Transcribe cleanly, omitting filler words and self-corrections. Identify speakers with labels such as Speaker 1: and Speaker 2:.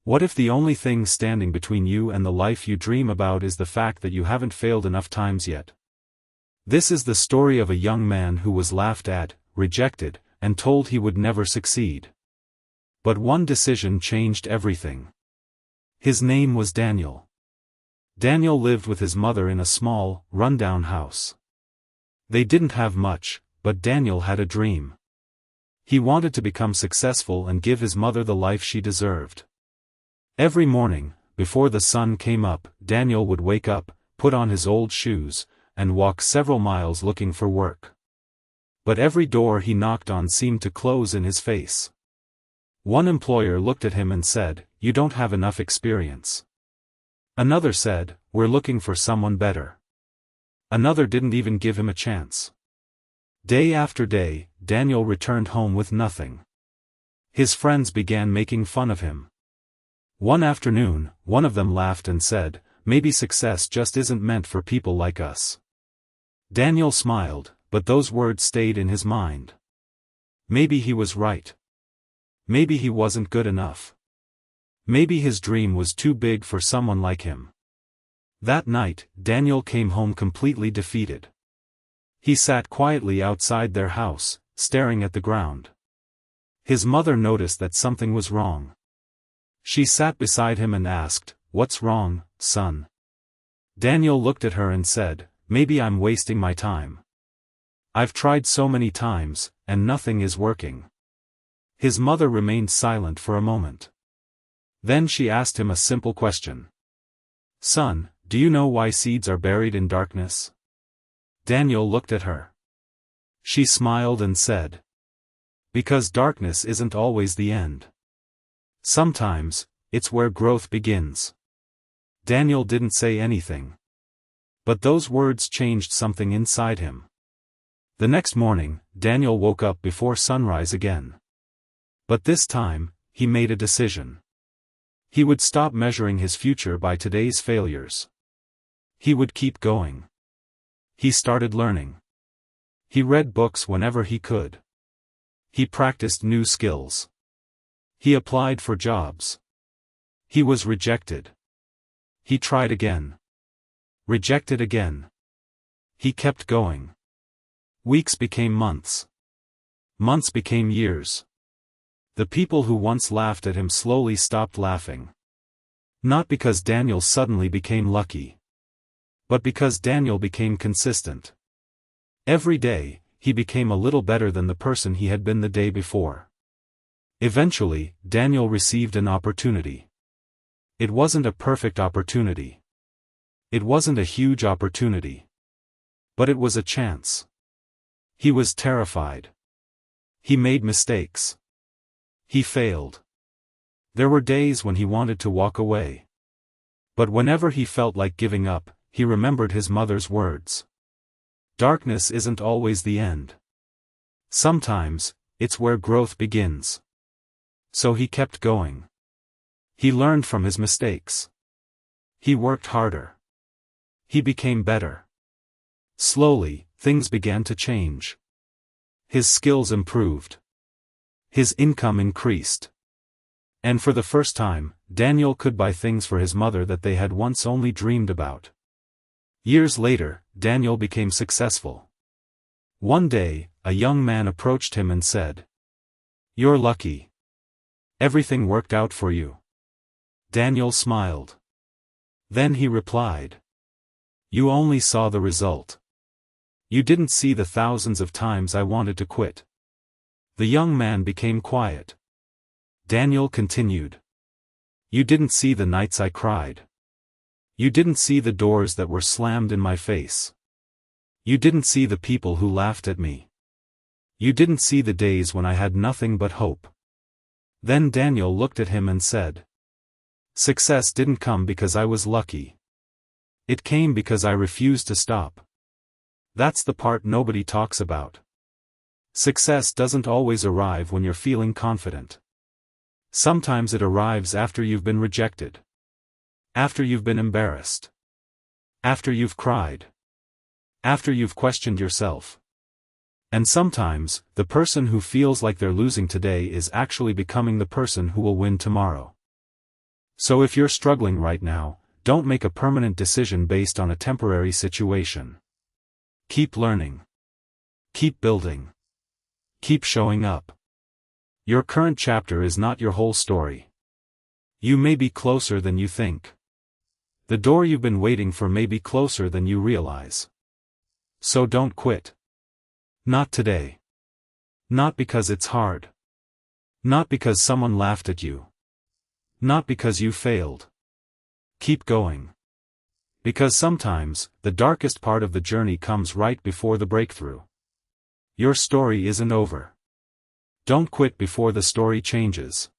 Speaker 1: What if the only thing standing between you and the life you dream about is the fact that you haven't failed enough times yet? This is the story of a young man who was laughed at, rejected, and told he would never succeed. But one decision changed everything. His name was Daniel. Daniel lived with his mother in a small, run-down house. They didn't have much, but Daniel had a dream. He wanted to become successful and give his mother the life she deserved. Every morning, before the sun came up, Daniel would wake up, put on his old shoes, and walk several miles looking for work. But every door he knocked on seemed to close in his face. One employer looked at him and said, "You don't have enough experience." Another said, "We're looking for someone better." Another didn't even give him a chance. Day after day, Daniel returned home with nothing. His friends began making fun of him. One afternoon, one of them laughed and said, "Maybe success just isn't meant for people like us." Daniel smiled, but those words stayed in his mind. Maybe he was right. Maybe he wasn't good enough. Maybe his dream was too big for someone like him. That night, Daniel came home completely defeated. He sat quietly outside their house, staring at the ground. His mother noticed that something was wrong. She sat beside him and asked, "What's wrong, son?" Daniel looked at her and said, "Maybe I'm wasting my time. I've tried so many times, and nothing is working." His mother remained silent for a moment. Then she asked him a simple question. "Son, do you know why seeds are buried in darkness?" Daniel looked at her. She smiled and said, "Because darkness isn't always the end. Sometimes, it's where growth begins." Daniel didn't say anything. But those words changed something inside him. The next morning, Daniel woke up before sunrise again. But this time, he made a decision. He would stop measuring his future by today's failures. He would keep going. He started learning. He read books whenever he could. He practiced new skills. He applied for jobs. He was rejected. He tried again. Rejected again. He kept going. Weeks became months. Months became years. The people who once laughed at him slowly stopped laughing. Not because Daniel suddenly became lucky, but because Daniel became consistent. Every day, he became a little better than the person he had been the day before. Eventually, Daniel received an opportunity. It wasn't a perfect opportunity. It wasn't a huge opportunity. But it was a chance. He was terrified. He made mistakes. He failed. There were days when he wanted to walk away. But whenever he felt like giving up, he remembered his mother's words. Darkness isn't always the end. Sometimes, it's where growth begins. So he kept going. He learned from his mistakes. He worked harder. He became better. Slowly, things began to change. His skills improved. His income increased. And for the first time, Daniel could buy things for his mother that they had once only dreamed about. Years later, Daniel became successful. One day, a young man approached him and said, "You're lucky. Everything worked out for you." Daniel smiled. Then he replied, "You only saw the result. You didn't see the thousands of times I wanted to quit." The young man became quiet. Daniel continued, "You didn't see the nights I cried. You didn't see the doors that were slammed in my face. You didn't see the people who laughed at me. You didn't see the days when I had nothing but hope." Then Daniel looked at him and said, "Success didn't come because I was lucky. It came because I refused to stop." That's the part nobody talks about. Success doesn't always arrive when you're feeling confident. Sometimes it arrives after you've been rejected. After you've been embarrassed. After you've cried. After you've questioned yourself. And sometimes, the person who feels like they're losing today is actually becoming the person who will win tomorrow. So if you're struggling right now, don't make a permanent decision based on a temporary situation. Keep learning. Keep building. Keep showing up. Your current chapter is not your whole story. You may be closer than you think. The door you've been waiting for may be closer than you realize. So don't quit. Not today. Not because it's hard. Not because someone laughed at you. Not because you failed. Keep going. Because sometimes, the darkest part of the journey comes right before the breakthrough. Your story isn't over. Don't quit before the story changes.